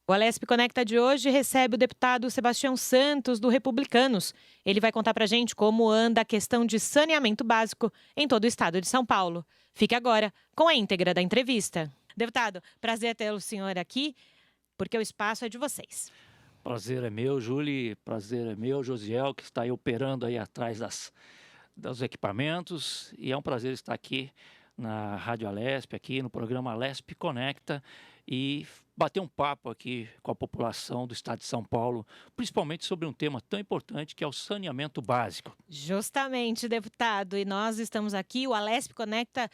O Alesp Conecta de hoje recebe o deputado Sebastião Santos, do Republicanos. Ele vai contar pra gente como anda a questão de saneamento básico em todo o estado de São Paulo. Fique agora com a íntegra da entrevista. Deputado, prazer ter o senhor aqui, porque o espaço é de vocês. Prazer é meu, Júlia, prazer é meu, Josiel, que está aí operando aí atrás dos equipamentos, e é um prazer estar aqui na Rádio Alesp, aqui no programa Alesp Conecta, e bater um papo aqui com a população do estado de São Paulo, principalmente sobre um tema tão importante que é o saneamento básico. Justamente, deputado, e nós estamos aqui, o Alesp Conecta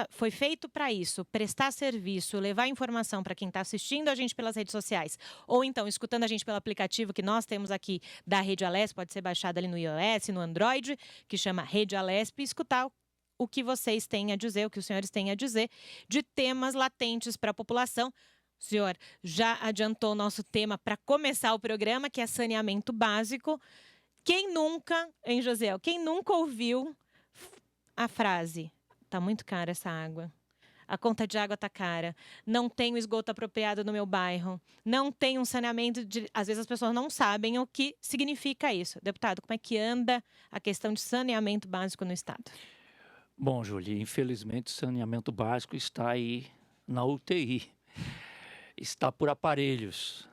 foi feito para isso, prestar serviço, levar informação para quem está assistindo a gente pelas redes sociais, ou então escutando a gente pelo aplicativo que nós temos aqui da Rede Alesp, pode ser baixado ali no iOS, no Android, que chama Rede Alesp, e escutar o que vocês têm a dizer, o que os senhores têm a dizer, de temas latentes para a população. O senhor já adiantou o nosso tema para começar o programa, que é saneamento básico. Quem nunca, hein, Josiel? Quem nunca ouviu a frase: tá muito cara essa água. A conta de água tá cara. Não tenho esgoto apropriado no meu bairro. Não tem um saneamento de. Às vezes as pessoas não sabem o que significa isso. Deputado, como é que anda a questão de saneamento básico no estado? Bom, Júlia, infelizmente o saneamento básico está aí na UTI, está por aparelhos.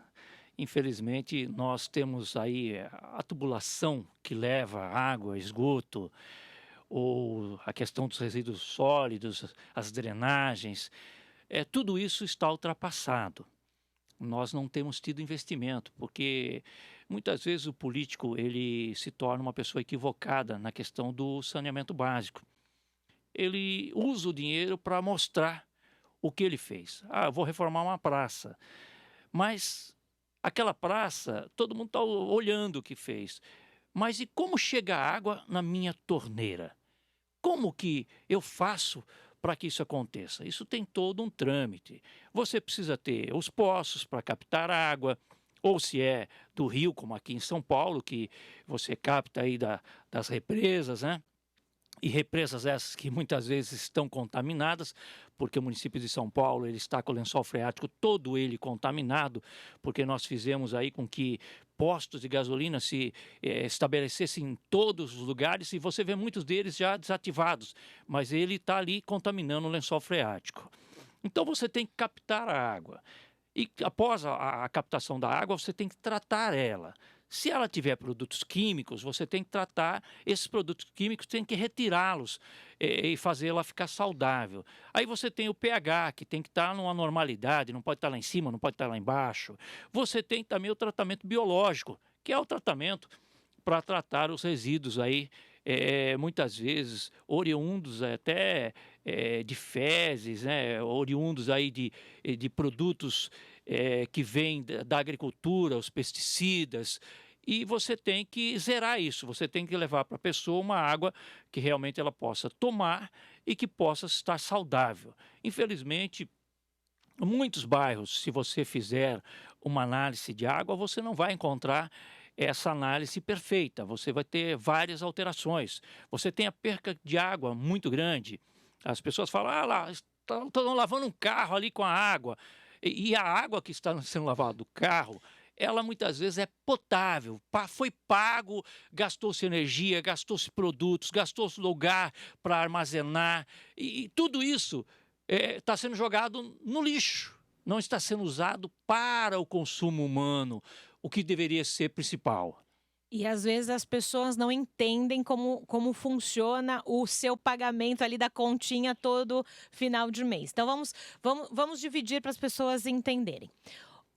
Infelizmente, nós temos aí a tubulação que leva água, esgoto, ou a questão dos resíduos sólidos, as drenagens, tudo isso está ultrapassado. Nós não temos tido investimento, porque muitas vezes o político ele se torna uma pessoa equivocada na questão do saneamento básico. Ele usa o dinheiro para mostrar o que ele fez. Ah, eu vou reformar uma praça, mas aquela praça, todo mundo está olhando o que fez. Mas e como chega a água na minha torneira? Como que eu faço para que isso aconteça? Isso tem todo um trâmite. Você precisa ter os poços para captar água, ou se é do rio, como aqui em São Paulo, que você capta aí das represas, né? E represas essas que muitas vezes estão contaminadas, porque o município de São Paulo ele está com o lençol freático todo ele contaminado, porque nós fizemos aí com que postos de gasolina se estabelecessem em todos os lugares e você vê muitos deles já desativados, mas ele está ali contaminando o lençol freático. Então você tem que captar a água. E após a captação da água, você tem que tratar ela. Se ela tiver produtos químicos, você tem que tratar esses produtos químicos, tem que retirá-los e fazê-la ficar saudável. Aí você tem o pH, que tem que estar numa normalidade, não pode estar lá em cima, não pode estar lá embaixo. Você tem também o tratamento biológico, que é o tratamento para tratar os resíduos aí, muitas vezes oriundos até de fezes, né, oriundos aí de produtos que vêm da agricultura, os pesticidas, e você tem que zerar isso, você tem que levar para a pessoa uma água que realmente ela possa tomar e que possa estar saudável. Infelizmente, muitos bairros, se você fizer uma análise de água, você não vai encontrar essa análise perfeita, você vai ter várias alterações. Você tem a perca de água muito grande. As pessoas falam, ah lá, estão lavando um carro ali com a água. E a água que está sendo lavada do carro, ela muitas vezes é potável, foi pago, gastou-se energia, gastou-se produtos, gastou-se lugar para armazenar, e tudo isso está sendo jogado no lixo, não está sendo usado para o consumo humano, o que deveria ser principal. E às vezes as pessoas não entendem como funciona o seu pagamento ali da continha todo final de mês. Então vamos dividir para as pessoas entenderem.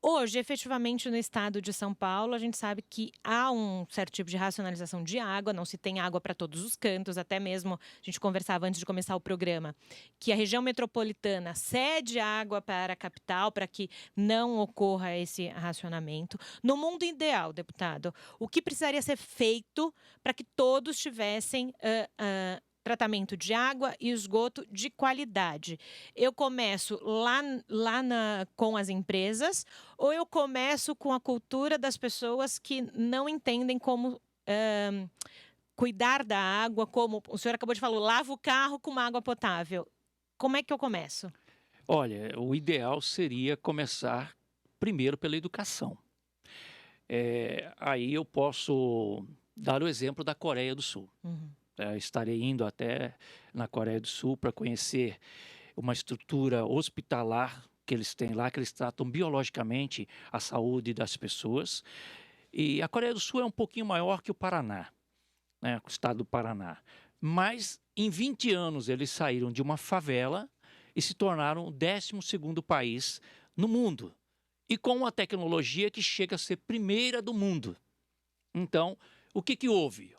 Hoje, efetivamente, no estado de São Paulo, a gente sabe que há um certo tipo de racionalização de água, não se tem água para todos os cantos, até mesmo a gente conversava antes de começar o programa, que a região metropolitana cede água para a capital para que não ocorra esse racionamento. No mundo ideal, deputado, o que precisaria ser feito para que todos tivessem tratamento de água e esgoto de qualidade? Eu começo com as empresas ou eu começo com a cultura das pessoas que não entendem como cuidar da água, como o senhor acabou de falar, lava o carro com uma água potável. Como é que eu começo? Olha, o ideal seria começar primeiro pela educação. Aí eu posso dar o exemplo da Coreia do Sul. Uhum. Estarei indo até na Coreia do Sul para conhecer uma estrutura hospitalar que eles têm lá, que eles tratam biologicamente a saúde das pessoas. E a Coreia do Sul é um pouquinho maior que o Paraná, né, o estado do Paraná. Mas em 20 anos eles saíram de uma favela e se tornaram o 12º país no mundo. E com uma tecnologia que chega a ser primeira do mundo. Então, o que houve?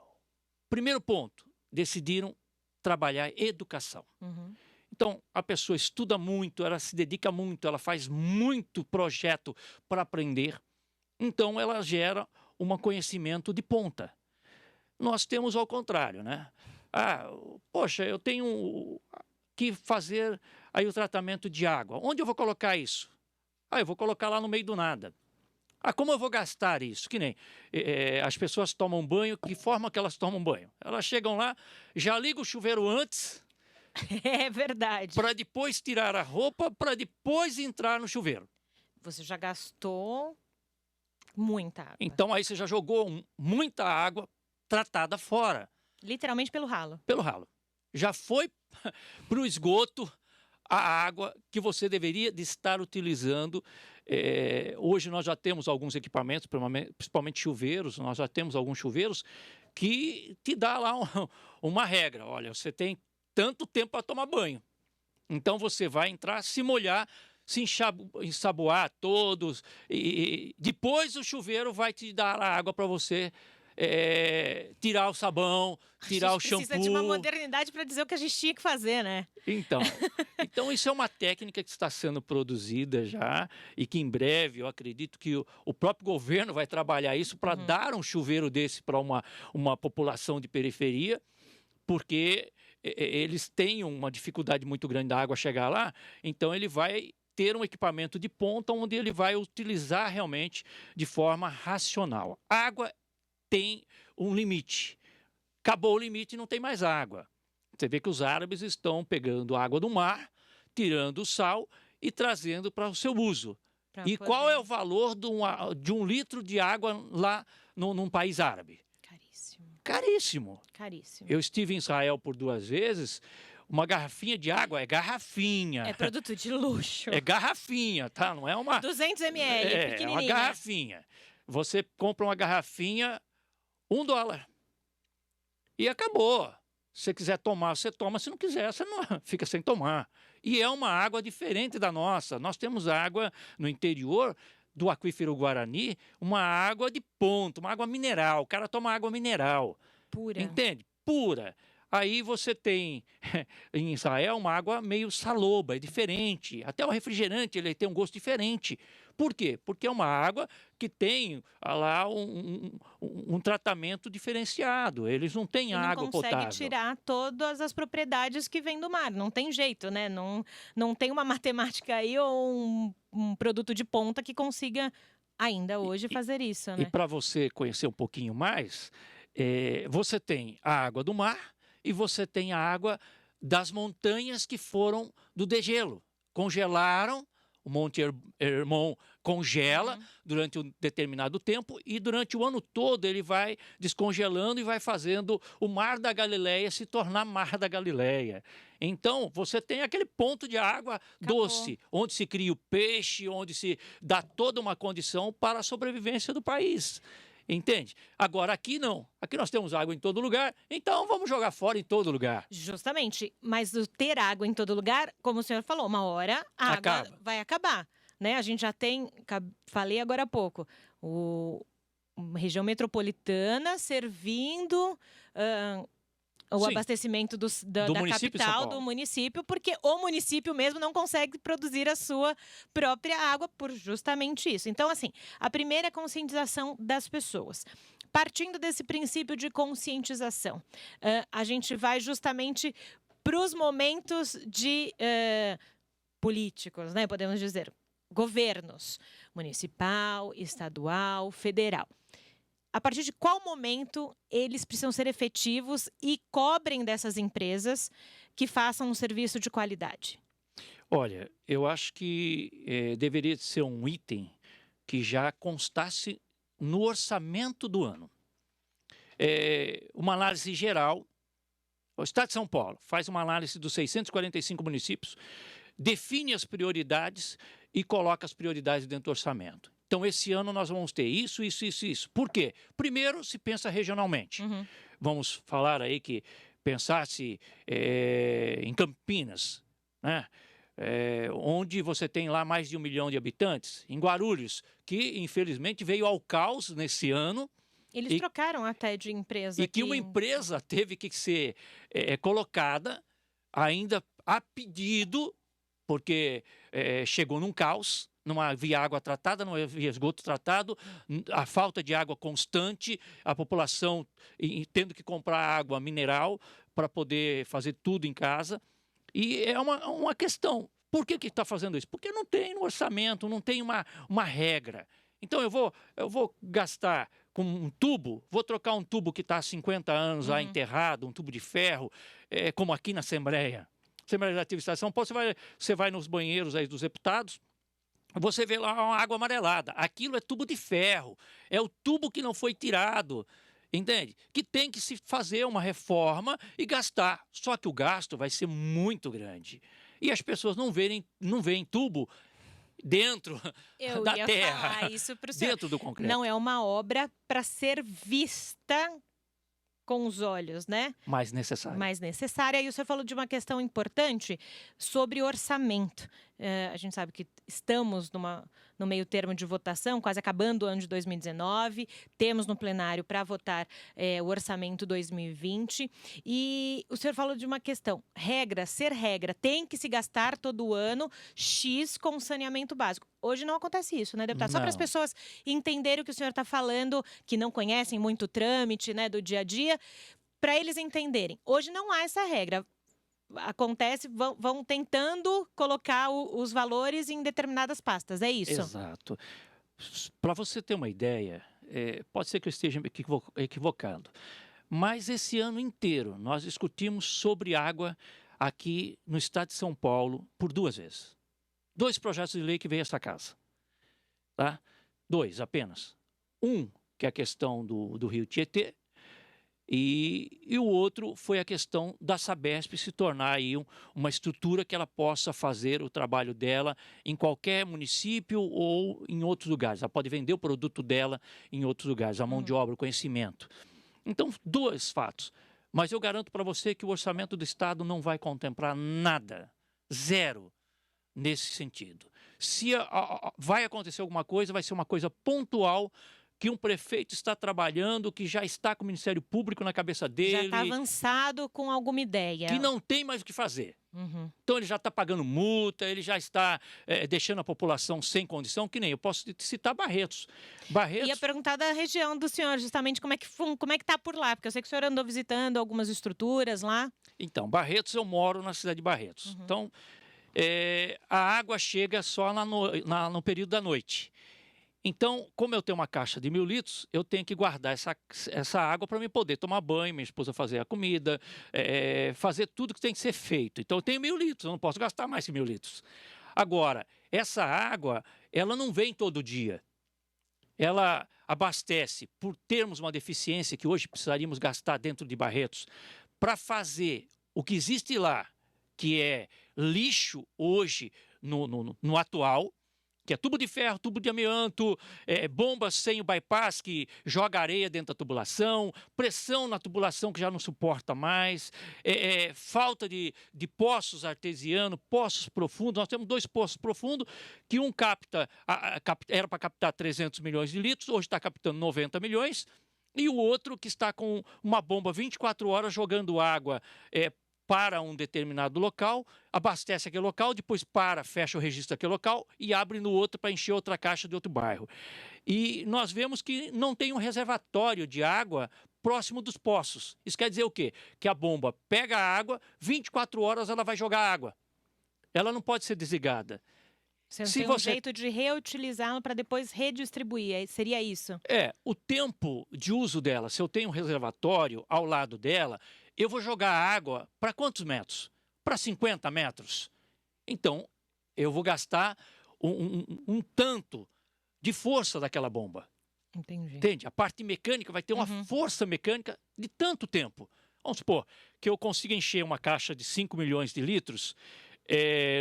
Primeiro ponto, decidiram trabalhar educação. Uhum. Então, a pessoa estuda muito, ela se dedica muito, ela faz muito projeto para aprender. Então, ela gera um conhecimento de ponta. Nós temos ao contrário, né? Poxa, eu tenho que fazer aí o tratamento de água. Onde eu vou colocar isso? Eu vou colocar lá no meio do nada. Como eu vou gastar isso? Que nem as pessoas tomam banho, que forma que elas tomam banho? Elas chegam lá, já ligam o chuveiro antes. É verdade. Para depois tirar a roupa, para depois entrar no chuveiro. Você já gastou muita água. Então aí você já jogou muita água tratada fora. Literalmente pelo ralo. Pelo ralo. Já foi para o esgoto a água que você deveria de estar utilizando. Hoje nós já temos alguns equipamentos, principalmente chuveiros, nós já temos alguns chuveiros que te dá lá uma regra. Olha, você tem tanto tempo para tomar banho. Então você vai entrar, se molhar, se ensaboar todos, e depois o chuveiro vai te dar a água para você tirar o sabão, tirar o shampoo. Precisa de uma modernidade para dizer o que a gente tinha que fazer, né? Então isso é uma técnica que está sendo produzida já e que em breve eu acredito que o próprio governo vai trabalhar isso para dar um chuveiro desse para uma população de periferia, porque eles têm uma dificuldade muito grande da água chegar lá, então ele vai ter um equipamento de ponta onde ele vai utilizar realmente de forma racional. A água tem um limite. Acabou o limite e não tem mais água. Você vê que os árabes estão pegando água do mar, tirando o sal e trazendo para o seu uso. E qual é o valor de 1 litro de água lá num país árabe? Caríssimo. Eu estive em Israel por 2 vezes. Uma garrafinha de água é garrafinha. É produto de luxo. É garrafinha, tá? Não é uma... 200 ml, pequenininha. É uma garrafinha. Você compra uma garrafinha, $1. E acabou. Se você quiser tomar, você toma. Se não quiser, você não fica sem tomar. E é uma água diferente da nossa. Nós temos água no interior do aquífero Guarani, uma água de ponto, uma água mineral. O cara toma água mineral. Pura. Entende? Pura. Aí você tem em Israel uma água meio saloba, é diferente. Até o refrigerante ele tem um gosto diferente. Por quê? Porque é uma água que tem lá um tratamento diferenciado. Eles não têm água potável. Não consegue tirar todas as propriedades que vêm do mar. Não tem jeito, né? Não tem uma matemática aí ou um produto de ponta que consiga ainda hoje fazer isso, né? E para você conhecer um pouquinho mais, você tem a água do mar e você tem a água das montanhas que foram do degelo. Congelaram, o Monte Hermon congela durante um determinado tempo e durante o ano todo ele vai descongelando e vai fazendo o Mar da Galileia se tornar Mar da Galileia. Então, você tem aquele ponto de água doce, onde se cria o peixe, onde se dá toda uma condição para a sobrevivência do país. Entende? Agora, aqui não. Aqui nós temos água em todo lugar, então vamos jogar fora em todo lugar. Justamente. Mas ter água em todo lugar, como o senhor falou, uma hora a água vai acabar. Né? A gente já tem, falei agora há pouco, uma região metropolitana servindo o abastecimento da capital, do município, porque o município mesmo não consegue produzir a sua própria água por justamente isso. Então, assim, a primeira é a conscientização das pessoas. Partindo desse princípio de conscientização, a gente vai justamente para os momentos de políticos, né? Podemos dizer, governos, municipal, estadual, federal. A partir de qual momento eles precisam ser efetivos e cobrem dessas empresas que façam um serviço de qualidade? Olha, eu acho que deveria ser um item que já constasse no orçamento do ano. Uma análise geral. O Estado de São Paulo faz uma análise dos 645 municípios, define as prioridades e coloca as prioridades dentro do orçamento. Então, esse ano nós vamos ter isso, isso, isso, isso. Por quê? Primeiro, se pensa regionalmente. Vamos falar aí que pensasse em Campinas, né? Onde você tem lá mais de 1 milhão de habitantes, em Guarulhos, que infelizmente veio ao caos nesse ano. Eles trocaram até de empresa. E que uma empresa teve que ser colocada ainda a pedido, porque chegou num caos, não havia água tratada, não havia esgoto tratado, a falta de água constante, a população tendo que comprar água mineral para poder fazer tudo em casa. E é uma questão. Por que está fazendo isso? Porque não tem no orçamento, não tem uma regra. Então, eu vou gastar com um tubo, vou trocar um tubo que está há 50 anos lá enterrado, um tubo de ferro, como aqui na Assembleia Legislativa do Estado de São Paulo, você vai nos banheiros aí dos deputados, você vê lá uma água amarelada. Aquilo é tubo de ferro, é o tubo que não foi tirado, entende? Que tem que se fazer uma reforma e gastar. Só que o gasto vai ser muito grande. E as pessoas não veem tubo dentro da terra, falar isso pro senhor. Dentro do concreto. Não é uma obra para ser vista com os olhos, né? Mais necessária. E o senhor falou de uma questão importante sobre orçamento. A gente sabe que estamos no meio termo de votação, quase acabando o ano de 2019. Temos no plenário para votar o orçamento 2020. E o senhor falou de uma questão. Ser regra, tem que se gastar todo ano X com saneamento básico. Hoje não acontece isso, né, deputado? Só para as pessoas entenderem o que o senhor está falando, que não conhecem muito o trâmite, né, do dia a dia, para eles entenderem. Hoje não há essa regra. Acontece, vão tentando colocar os valores em determinadas pastas, é isso? Exato. Para você ter uma ideia, pode ser que eu esteja equivocando, mas esse ano inteiro nós discutimos sobre água aqui no Estado de São Paulo por 2 vezes. 2 projetos de lei que veio a esta casa. Tá? 2 apenas. Um, que é a questão do Rio Tietê, e o outro foi a questão da Sabesp se tornar aí uma estrutura que ela possa fazer o trabalho dela em qualquer município ou em outros lugares. Ela pode vender o produto dela em outros lugares, a mão de obra, o conhecimento. Então, 2 fatos. Mas eu garanto para você que o orçamento do Estado não vai contemplar nada, 0, nesse sentido. Se vai acontecer alguma coisa, vai ser uma coisa pontual, que um prefeito está trabalhando, que já está com o Ministério Público na cabeça dele. Já está avançado com alguma ideia. Que não tem mais o que fazer. Então, ele já está pagando multa, ele já está deixando a população sem condição, que nem eu posso citar Barretos. Ia perguntar da região do senhor, justamente como é que está por lá, porque eu sei que o senhor andou visitando algumas estruturas lá. Então, Barretos, eu moro na cidade de Barretos. Então, a água chega só no período da noite. Então, como eu tenho uma caixa de 1.000 litros, eu tenho que guardar essa água para mim poder tomar banho, minha esposa fazer a comida, fazer tudo que tem que ser feito. Então, eu tenho 1.000 litros, eu não posso gastar mais que 1.000 litros. Agora, essa água, ela não vem todo dia. Ela abastece, por termos uma deficiência que hoje precisaríamos gastar dentro de Barretos, para fazer o que existe lá, que é lixo hoje no atual, que é tubo de ferro, tubo de amianto, bombas sem o bypass que joga areia dentro da tubulação, pressão na tubulação que já não suporta mais, falta de poços artesianos, poços profundos. Nós temos 2 poços profundos, que um era para captar 300 milhões de litros, hoje está captando 90 milhões, e o outro que está com uma bomba 24 horas jogando água para um determinado local, abastece aquele local, depois fecha o registro daquele local e abre no outro para encher outra caixa de outro bairro. E nós vemos que não tem um reservatório de água próximo dos poços. Isso quer dizer o quê? Que a bomba pega a água, 24 horas ela vai jogar água. Ela não pode ser desligada. Você não tem um jeito de reutilizá-la para depois redistribuir, seria isso? O tempo de uso dela, se eu tenho um reservatório ao lado dela, eu vou jogar água para quantos metros? Para 50 metros. Então, eu vou gastar um tanto de força daquela bomba. Entendi. Entende? A parte mecânica vai ter uma força mecânica de tanto tempo. Vamos supor que eu consiga encher uma caixa de 5 milhões de litros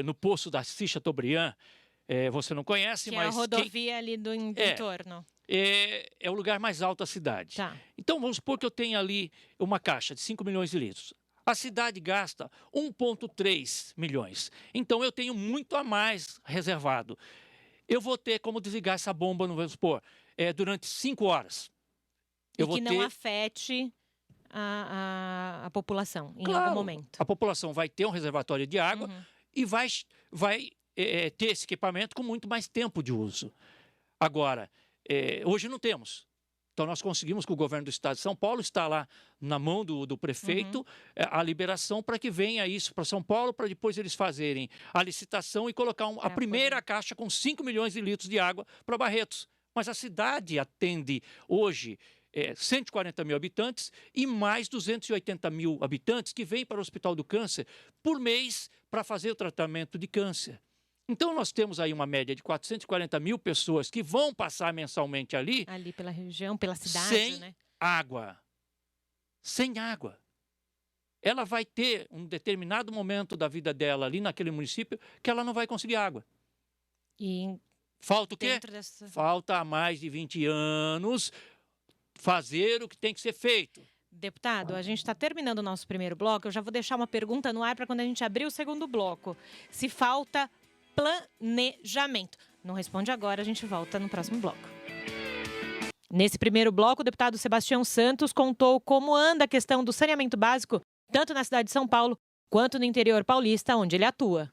no poço da Assis Chateaubriand. Você não conhece, Que mas é a rodovia ali do entorno. É o lugar mais alto da cidade. Tá. Então, vamos supor que eu tenha ali uma caixa de 5 milhões de litros. A cidade gasta 1,3 milhões. Então, eu tenho muito a mais reservado. Eu vou ter como desligar essa bomba, não vamos supor, durante 5 horas. E que não afete a população em algum momento. A população vai ter um reservatório de água e vai ter esse equipamento com muito mais tempo de uso. Agora, hoje não temos. Então, nós conseguimos que o governo do estado de São Paulo está lá na mão do prefeito a liberação para que venha isso para São Paulo, para depois eles fazerem a licitação e colocar a primeira caixa com 5 milhões de litros de água para Barretos. Mas a cidade atende hoje 140 mil habitantes e mais 280 mil habitantes que vêm para o Hospital do Câncer por mês para fazer o tratamento de câncer. Então, nós temos aí uma média de 440 mil pessoas que vão passar mensalmente ali. Ali pela região, pela cidade, sem água. Sem água. Ela vai ter um determinado momento da vida dela ali naquele município que ela não vai conseguir água. E falta o quê? Falta há mais de 20 anos fazer o que tem que ser feito. Deputado, a gente está terminando o nosso primeiro bloco. Eu já vou deixar uma pergunta no ar para quando a gente abrir o segundo bloco. Se falta planejamento. Não responde agora, a gente volta no próximo bloco. Nesse primeiro bloco, o deputado Sebastião Santos contou como anda a questão do saneamento básico, tanto na cidade de São Paulo quanto no interior paulista, onde ele atua.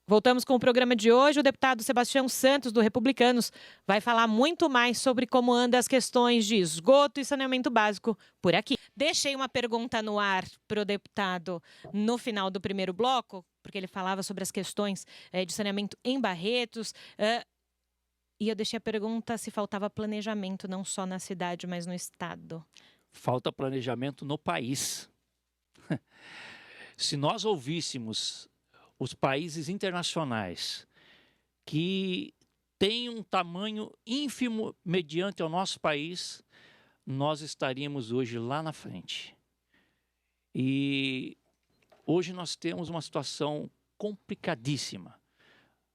Voltamos com o programa de hoje. O deputado Sebastião Santos, do Republicanos, vai falar muito mais sobre como andam as questões de esgoto e saneamento básico por aqui. Deixei uma pergunta no ar para o deputado no final do primeiro bloco, porque ele falava sobre as questões de saneamento em Barretos. E eu deixei a pergunta se faltava planejamento, não só na cidade, mas no estado. Falta planejamento no país. Se nós ouvíssemos os países internacionais que têm um tamanho ínfimo mediante ao nosso país, nós estaríamos hoje lá na frente. E hoje nós temos uma situação complicadíssima.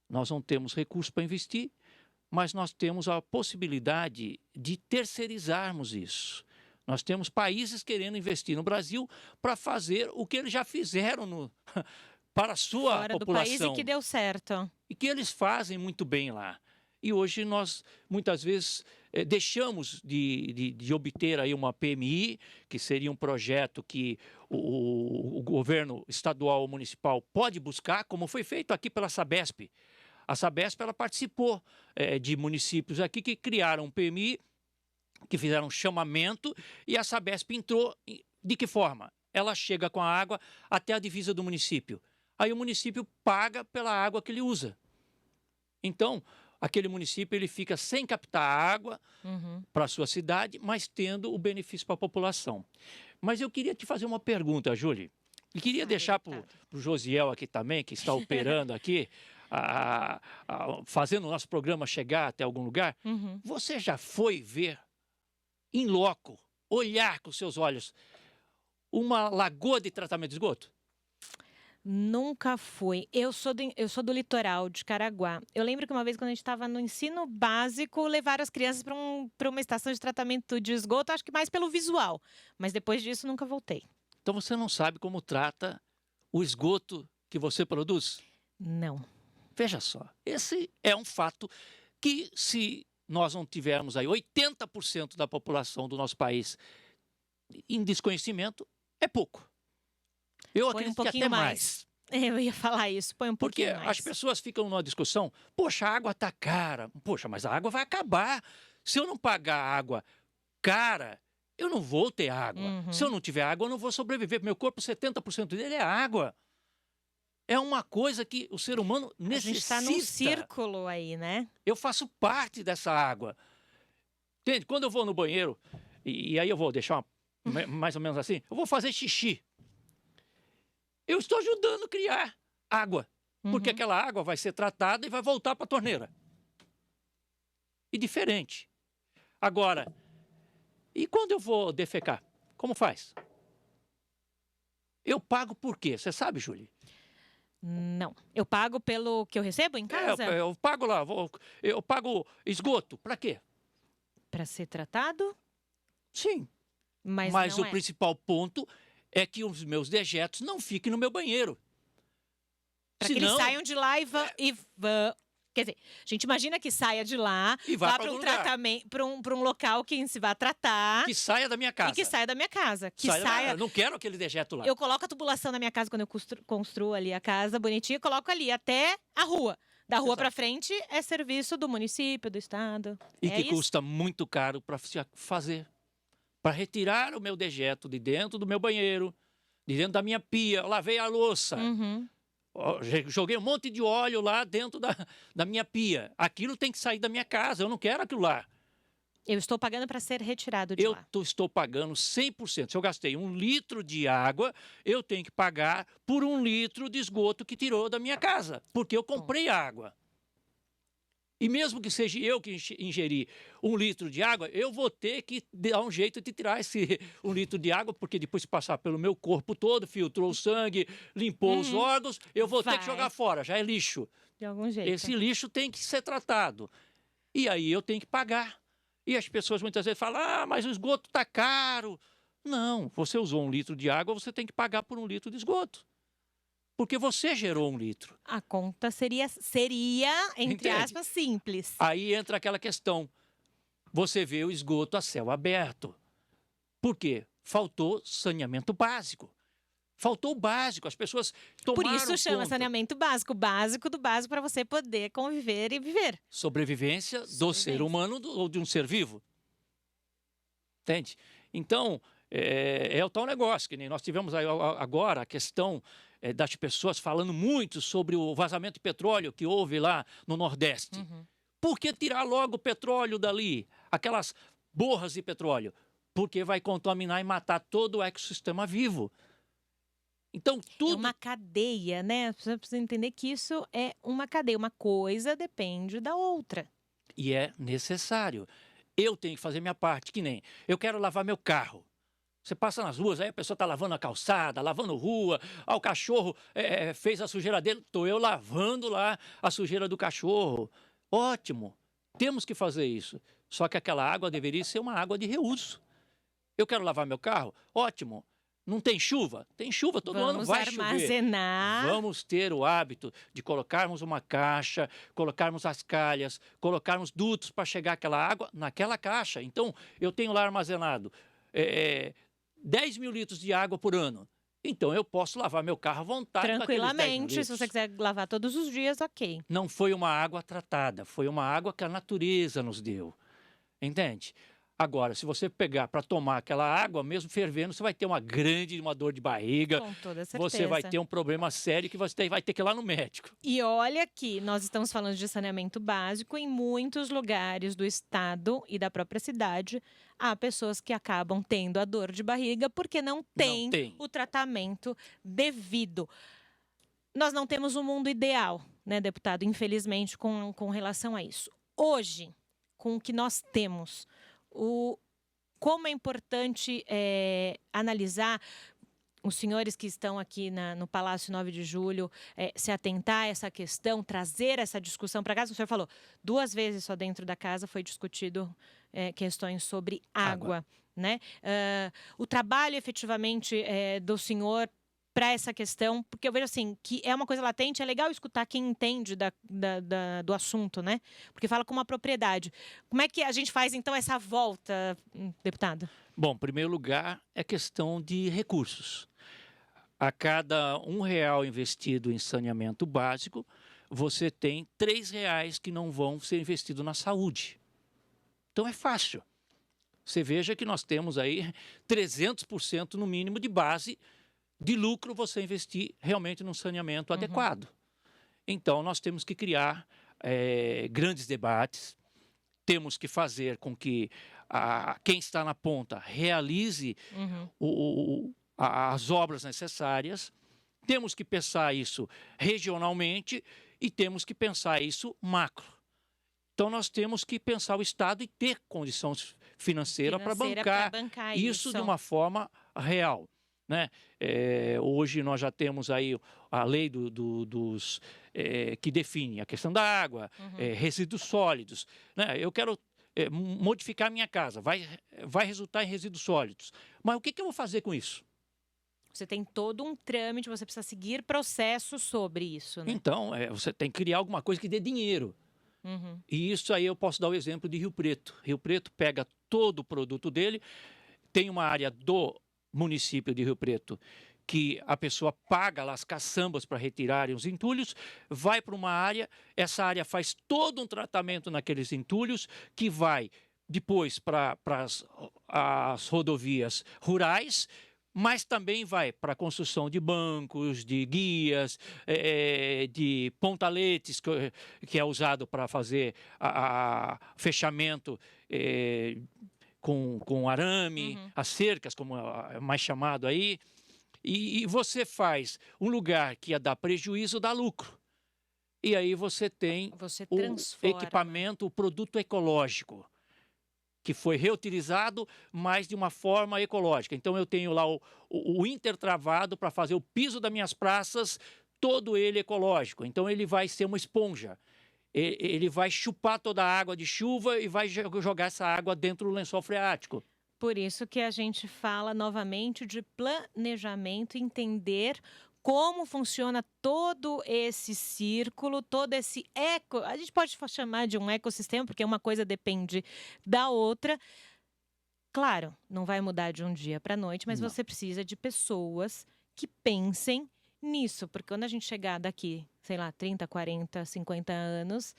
Nós não temos recursos para investir, mas nós temos a possibilidade de terceirizarmos isso. Nós temos países querendo investir no Brasil para fazer o que eles já fizeram para a sua fora população. Do país e que deu certo. E que eles fazem muito bem lá. E hoje nós, muitas vezes, deixamos de obter aí uma PMI, que seria um projeto que o governo estadual ou municipal pode buscar, como foi feito aqui pela Sabesp. A Sabesp ela participou de municípios aqui que criaram um PMI, que fizeram um chamamento, e a Sabesp entrou. De que forma? Ela chega com a água até a divisa do município. Aí o município paga pela água que ele usa. Então, aquele município ele fica sem captar água para a sua cidade, mas tendo o benefício para a população. Mas eu queria te fazer uma pergunta, Júlia. E queria deixar para o Josiel aqui também, que está operando aqui, fazendo o nosso programa chegar até algum lugar. Você já foi ver, em loco, olhar com seus olhos, uma lagoa de tratamento de esgoto? Nunca fui. Eu sou do litoral de Caraguá. Eu lembro que uma vez, quando a gente estava no ensino básico, levaram as crianças para uma estação de tratamento de esgoto, acho que mais pelo visual. Mas depois disso, nunca voltei. Então você não sabe como trata o esgoto que você produz? Não. Veja só, esse é um fato que, se nós não tivermos aí 80% da população do nosso país em desconhecimento, é pouco. Eu acredito que até mais. Eu ia falar isso, põe um pouquinho mais. Porque as pessoas ficam numa discussão, poxa, a água está cara. Poxa, mas a água vai acabar. Se eu não pagar água cara, eu não vou ter água. Se eu não tiver água, eu não vou sobreviver. Meu corpo, 70% dele é água. É uma coisa que o ser humano necessita. A gente está num círculo aí, né? Eu faço parte dessa água. Entende? Quando eu vou no banheiro, e aí eu vou deixar mais ou menos assim, eu vou fazer xixi. Eu estou ajudando a criar água, porque aquela água vai ser tratada e vai voltar para a torneira. E diferente. Agora, e quando eu vou defecar? Como faz? Eu pago por quê? Você sabe, Júlia? Não. Eu pago pelo que eu recebo em casa? Eu pago lá, eu pago esgoto. Para quê? Para ser tratado? Sim. Mas Mas não o é. principal ponto é que os meus dejetos não fiquem no meu banheiro. Para que eles saiam de lá e vão. Quer dizer, a gente imagina que saia de lá, E vá vá para para um algum lugar. tratamento, para um local que se vá tratar. Que saia da minha casa. E que saia da minha casa. Que Saia da minha- saia. Eu não quero aquele dejeto lá. Eu coloco a tubulação na minha casa quando eu construo ali a casa bonitinha, coloco ali até a rua. Da rua Exato. para frente é serviço do município, do estado. E é que isso? custa muito caro para se fazer. Para retirar o meu dejeto de dentro do meu banheiro, de dentro da minha pia. Eu lavei a louça. Uhum. Joguei um monte de óleo lá dentro da minha pia. Aquilo tem que sair da minha casa. Eu não quero aquilo lá. Eu estou pagando para ser retirado de Eu lá. estou pagando 100%. Se eu gastei 1 litro de água, eu tenho que pagar por 1 litro de esgoto que tirou da minha casa. Porque eu comprei água. E mesmo que seja eu que ingerir 1 litro de água, eu vou ter que dar um jeito de tirar esse 1 litro de água, porque depois de passar pelo meu corpo todo, filtrou o sangue, limpou os órgãos, eu vou ter que Vai. jogar fora, já é lixo. De algum jeito. Esse lixo tem que ser tratado. E aí eu tenho que pagar. E as pessoas muitas vezes falam, mas o esgoto está caro. Não, você usou 1 litro de água, você tem que pagar por 1 litro de esgoto. Porque você gerou 1 litro. A conta seria entre Entende? aspas, simples. Aí entra aquela questão. Você vê o esgoto a céu aberto. Por quê? Faltou saneamento básico. Faltou o básico. As pessoas tomaram Por isso chama conta. saneamento básico. Básico do básico para você poder conviver e viver. Sobrevivência do ser humano ou de um ser vivo. Entende? Então, é o tal negócio, que nem nós tivemos agora a questão das pessoas falando muito sobre o vazamento de petróleo que houve lá no Nordeste. Por que tirar logo o petróleo dali? Aquelas borras de petróleo? Porque vai contaminar e matar todo o ecossistema vivo. Então, tudo... É uma cadeia, né? Você precisa entender que isso é uma cadeia. Uma coisa depende da outra. E é necessário. Eu tenho que fazer minha parte, que nem eu quero lavar meu carro. Você passa nas ruas, aí a pessoa está lavando a calçada, lavando rua, o cachorro fez a sujeira dele, estou eu lavando lá a sujeira do cachorro. Ótimo, temos que fazer isso. Só que aquela água deveria ser uma água de reuso. Eu quero lavar meu carro? Ótimo. Não tem chuva? Tem chuva, todo ano vai chover. Vamos armazenar. Vamos ter o hábito de colocarmos uma caixa, colocarmos as calhas, colocarmos dutos para chegar aquela água naquela caixa. Então, eu tenho lá armazenado 10 mil litros de água por ano. Então, eu posso lavar meu carro à vontade. Tranquilamente, se você quiser lavar todos os dias, ok. Não foi uma água tratada, foi uma água que a natureza nos deu. Entende? Agora, se você pegar para tomar aquela água, mesmo fervendo, você vai ter uma dor de barriga. Com toda certeza. Você vai ter um problema sério que você vai ter que ir lá no médico. E olha que nós estamos falando de saneamento básico em muitos lugares do estado e da própria cidade. Há pessoas que acabam tendo a dor de barriga porque não tem o tratamento devido. Nós não temos um mundo ideal, né, deputado? Infelizmente, com relação a isso. Hoje, com o que nós temos, como é importante analisar os senhores que estão aqui no Palácio 9 de Julho, se atentar a essa questão, trazer essa discussão para casa. O senhor falou, 2 vezes só dentro da casa foi discutido questões sobre água. Né? O trabalho, efetivamente, do senhor para essa questão, porque eu vejo assim, que é uma coisa latente, é legal escutar quem entende do assunto, né? Porque fala com uma propriedade. Como é que a gente faz, então, essa volta, deputado? Bom, em primeiro lugar, é questão de recursos. A cada R$1 investido em saneamento básico, você tem R$3 que não vão ser investidos na saúde. Então, é fácil. Você veja que nós temos aí 300% no mínimo de base de lucro você investir realmente num saneamento adequado. Então, nós temos que criar grandes debates, temos que fazer com que quem está na ponta realize as obras necessárias. Temos que pensar isso regionalmente e temos que pensar isso macro. Então, nós temos que pensar o Estado e ter condição financeira para bancar isso de uma forma real, né? Hoje nós já temos aí a lei que define a questão da água, resíduos sólidos, né? Eu quero modificar minha casa, vai resultar em resíduos sólidos. Mas o que eu vou fazer com isso? Você tem todo um trâmite, você precisa seguir processos sobre isso, né? Então, você tem que criar alguma coisa que dê dinheiro. E isso aí eu posso dar o exemplo de Rio Preto. Rio Preto pega todo o produto dele, tem uma área do município de Rio Preto que a pessoa paga lá as caçambas para retirarem os entulhos, vai para uma área, essa área faz todo um tratamento naqueles entulhos, que vai depois para as rodovias rurais, mas também vai para a construção de bancos, de guias, de pontaletes, que é usado para fazer fechamento com arame, as cercas, como é mais chamado aí. E você faz um lugar que ia dar prejuízo, dá lucro. E aí você tem o equipamento, o produto ecológico, que foi reutilizado, mas de uma forma ecológica. Então, eu tenho lá o intertravado para fazer o piso das minhas praças, todo ele ecológico. Então, ele vai ser uma esponja. Ele vai chupar toda a água de chuva e vai jogar essa água dentro do lençol freático. Por isso que a gente fala novamente de planejamento, entender como funciona todo esse círculo, todo esse a gente pode chamar de um ecossistema, porque uma coisa depende da outra. Claro, não vai mudar de um dia para a noite, mas você precisa de pessoas que pensem nisso, porque quando a gente chegar daqui, sei lá, 30, 40, 50 anos,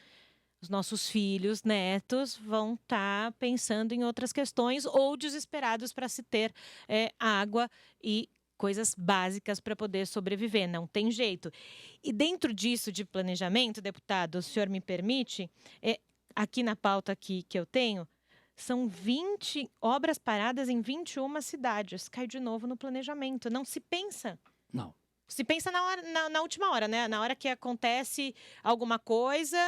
os nossos filhos, netos, vão estar pensando em outras questões ou desesperados para se ter água e coisas básicas para poder sobreviver, não tem jeito. E dentro disso de planejamento, deputado, o senhor me permite, aqui na pauta que eu tenho, são 20 obras paradas em 21 cidades. Cai de novo no planejamento, não se pensa. Não. Se pensa na última hora, né? Na hora que acontece alguma coisa,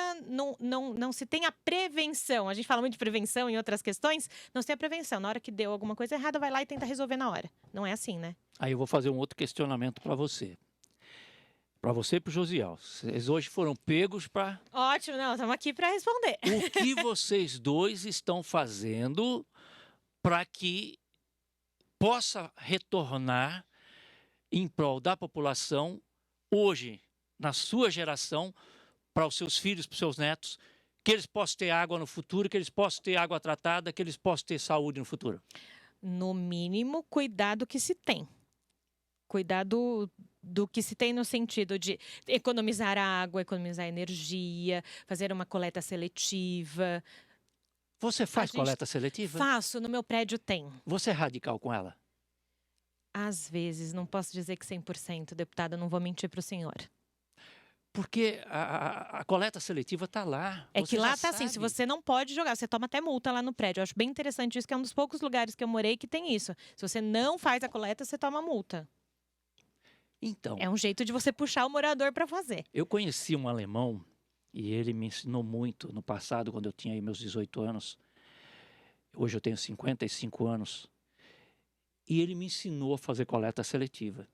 não se tem a prevenção. A gente fala muito de prevenção em outras questões, não se tem a prevenção. Na hora que deu alguma coisa errada, vai lá e tenta resolver na hora. Não é assim, né? Aí eu vou fazer um outro questionamento para você. Para você e para o Josiel. Vocês hoje foram pegos para... Ótimo, não, estamos aqui para responder. O que vocês dois estão fazendo para que possa retornar em prol da população, hoje, na sua geração, para os seus filhos, para os seus netos, que eles possam ter água no futuro, que eles possam ter água tratada, que eles possam ter saúde no futuro? No mínimo, cuidado que se tem. Cuidado do que se tem no sentido de economizar água, economizar energia, fazer uma coleta seletiva. Você faz coleta seletiva? Faço, no meu prédio tem. Você é radical com ela? Às vezes, não posso dizer que 100%, deputada, não vou mentir para o senhor. Porque a coleta seletiva está lá. É que lá está assim, se você não pode jogar, você toma até multa lá no prédio. Eu acho bem interessante isso, que é um dos poucos lugares que eu morei que tem isso. Se você não faz a coleta, você toma multa. Então, é um jeito de você puxar o morador para fazer. Eu conheci um alemão e ele me ensinou muito no passado, quando eu tinha aí meus 18 anos. Hoje eu tenho 55 anos. E ele me ensinou a fazer coleta seletiva.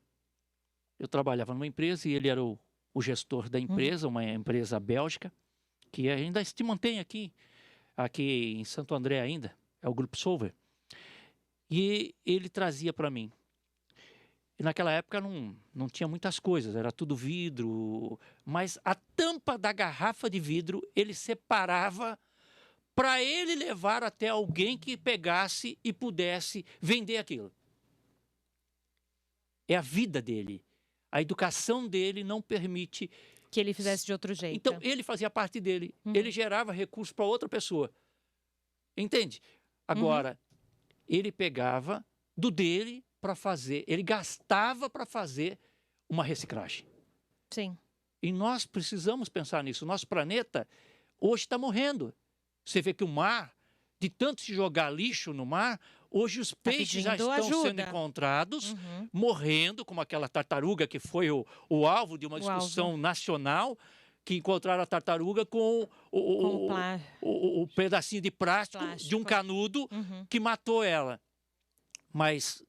Eu trabalhava numa empresa e ele era o gestor da empresa, uma empresa bélgica, que ainda se mantém aqui em Santo André ainda, é o Grupo Solver. E ele trazia para mim. E naquela época não tinha muitas coisas, era tudo vidro, mas a tampa da garrafa de vidro ele separava para ele levar até alguém que pegasse e pudesse vender aquilo. É a vida dele. A educação dele não permite... que ele fizesse de outro jeito. Então, ele fazia parte dele. Ele gerava recursos para outra pessoa. Entende? Agora, ele pegava do dele para fazer... Ele gastava para fazer uma reciclagem. Sim. E nós precisamos pensar nisso. O nosso planeta hoje está morrendo. Você vê que o mar de tanto se jogar lixo no mar, hoje os peixes já pedindo estão sendo ajuda. encontrados, morrendo, como aquela tartaruga que foi o alvo de uma discussão nacional, que encontraram a tartaruga com o pedacinho de plástico de um canudo que matou ela. Mas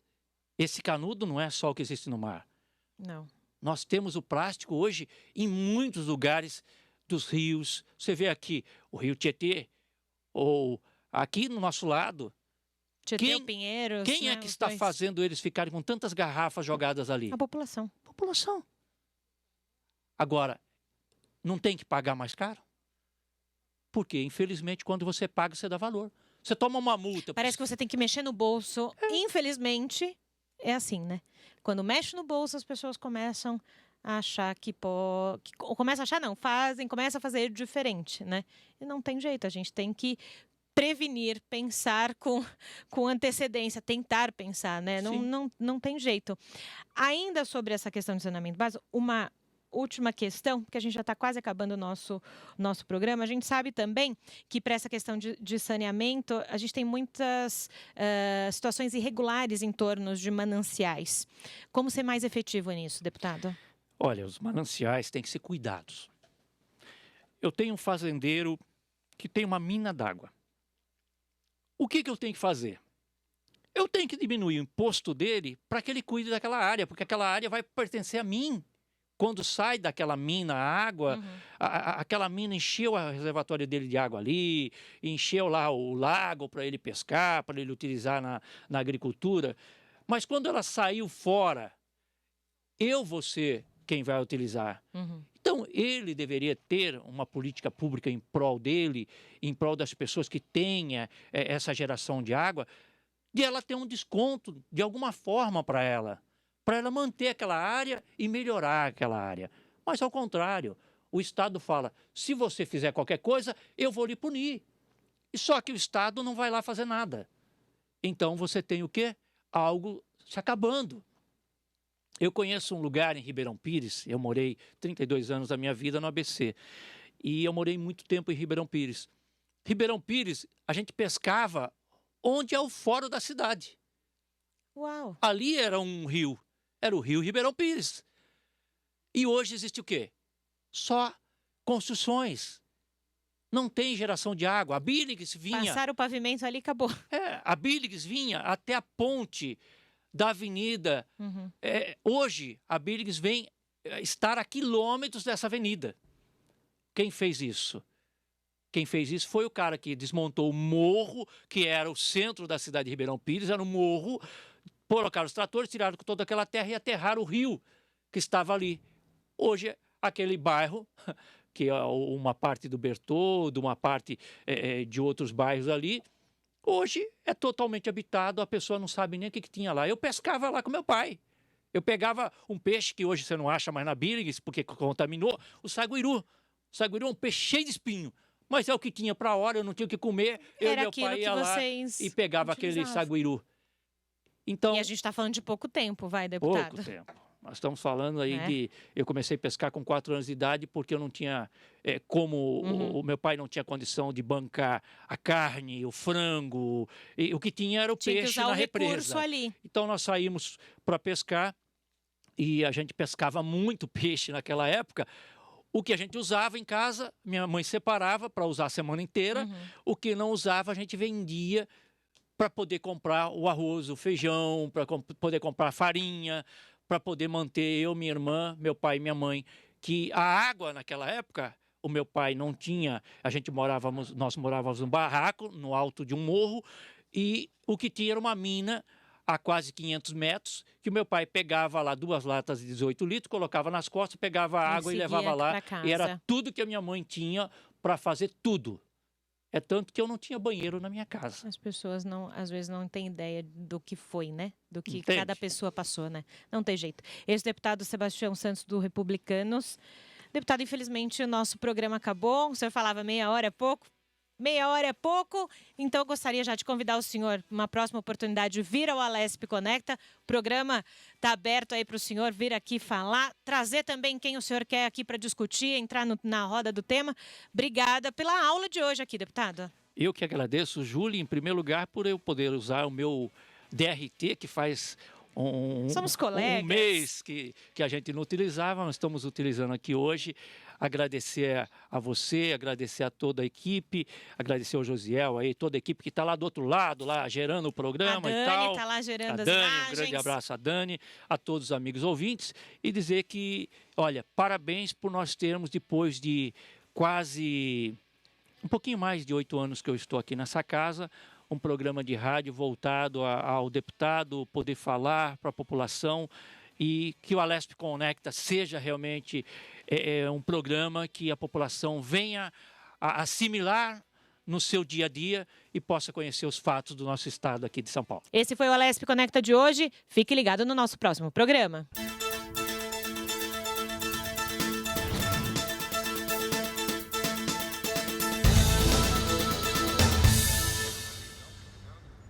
esse canudo não é só o que existe no mar. Não. Nós temos o plástico hoje em muitos lugares dos rios. Você vê aqui o Rio Tietê, ou aqui no nosso lado. Tietê, Pinheiros, quem é que está fazendo eles ficarem com tantas garrafas jogadas ali? A população. A população. Agora, não tem que pagar mais caro? Porque, infelizmente, quando você paga, você dá valor. Você toma uma multa. Parece que você tem que mexer no bolso. Infelizmente, é assim, né? Quando mexe no bolso, as pessoas começam a achar que pode... Começam a achar, não, começam a fazer diferente, né? E não tem jeito, a gente tem que prevenir, pensar com antecedência, tentar pensar, né? Não tem jeito. Ainda sobre essa questão de saneamento básico, uma última questão, porque a gente já está quase acabando o nosso programa. A gente sabe também que para essa questão de saneamento, a gente tem muitas situações irregulares em torno de mananciais. Como ser mais efetivo nisso, deputado? Olha, os mananciais têm que ser cuidados. Eu tenho um fazendeiro que tem uma mina d'água. O que eu tenho que fazer? Eu tenho que diminuir o imposto dele para que ele cuide daquela área, porque aquela área vai pertencer a mim. Quando sai daquela mina a água, aquela mina encheu o reservatório dele de água ali, encheu lá o lago para ele pescar, para ele utilizar na agricultura. Mas quando ela saiu fora, eu vou ser quem vai utilizar. Então, ele deveria ter uma política pública em prol dele, em prol das pessoas que tenham essa geração de água, de ela ter um desconto de alguma forma para ela manter aquela área e melhorar aquela área. Mas, ao contrário, o Estado fala, se você fizer qualquer coisa, eu vou lhe punir. E só que o Estado não vai lá fazer nada. Então, você tem o quê? Algo se acabando. Eu conheço um lugar em Ribeirão Pires, eu morei 32 anos da minha vida no ABC, e eu morei muito tempo em Ribeirão Pires. Ribeirão Pires, a gente pescava onde é o fórum da cidade. Uau! Ali era um rio. Era o rio Ribeirão Pires. E hoje existe o quê? Só construções. Não tem geração de água. A Bílix vinha... Passaram o pavimento ali e acabou. A Bílix vinha até a ponte da avenida. Hoje, a Bílix vem estar a quilômetros dessa avenida. Quem fez isso? Quem fez isso foi o cara que desmontou o morro, que era o centro da cidade de Ribeirão Pires, era um morro... Colocaram os tratores, tiraram toda aquela terra e aterraram o rio que estava ali. Hoje, aquele bairro, que é uma parte do Bertoldo, uma parte de outros bairros ali, hoje é totalmente habitado, a pessoa não sabe nem o que tinha lá. Eu pescava lá com meu pai. Eu pegava um peixe que hoje você não acha mais na Bílix, porque contaminou, o saguiru. O saguiru é um peixe cheio de espinho. Mas é o que tinha para a hora, eu não tinha o que comer. Eu e meu pai ia lá e pegava aquele saguiru. Então, e a gente está falando de pouco tempo, deputado? Pouco tempo. Nós estamos falando aí de... Eu comecei a pescar com 4 anos de idade porque eu não tinha... o meu pai não tinha condição de bancar a carne, o frango. E o que tinha era o peixe na represa. Ali. Então, nós saímos para pescar e a gente pescava muito peixe naquela época. O que a gente usava em casa, minha mãe separava para usar a semana inteira. O que não usava, a gente vendia para poder comprar o arroz, o feijão, para poder comprar farinha, para poder manter eu, minha irmã, meu pai e minha mãe. Que a água naquela época, o meu pai não tinha, nós morávamos num barraco, no alto de um morro, e o que tinha era uma mina a quase 500 metros, que o meu pai pegava lá 2 latas de 18 litros, colocava nas costas, pegava a água e levava lá. E era tudo que a minha mãe tinha para fazer tudo. É tanto que eu não tinha banheiro na minha casa. As pessoas às vezes não têm ideia do que foi, né? Do que cada pessoa passou, né? Não tem jeito. Esse deputado Sebastião Santos, do Republicanos. Deputado, infelizmente o nosso programa acabou. O senhor falava meia hora é pouco. Meia hora é pouco, então eu gostaria já de convidar o senhor, uma próxima oportunidade, de vir ao Alesp Conecta. O programa está aberto aí para o senhor vir aqui falar, trazer também quem o senhor quer aqui para discutir, entrar na roda do tema. Obrigada pela aula de hoje aqui, deputado. Eu que agradeço, Júlia, em primeiro lugar, por eu poder usar o meu DRT, que faz Somos um colegas. mês que a gente não utilizava, nós estamos utilizando aqui hoje. Agradecer a você, agradecer a toda a equipe, agradecer ao Josiel aí, toda a equipe que está lá do outro lado, lá gerando o programa e tal. A Dani está lá gerando as Dani, imagens. um grande abraço a Dani, a todos os amigos ouvintes, e dizer que, olha, parabéns por nós termos, depois de quase um pouquinho mais de 8 anos que eu estou aqui nessa casa, um programa de rádio voltado ao deputado poder falar para a população, e que o Alesp Conecta seja realmente um programa que a população venha a assimilar no seu dia a dia e possa conhecer os fatos do nosso estado aqui de São Paulo. Esse foi o Alesp Conecta de hoje. Fique ligado no nosso próximo programa.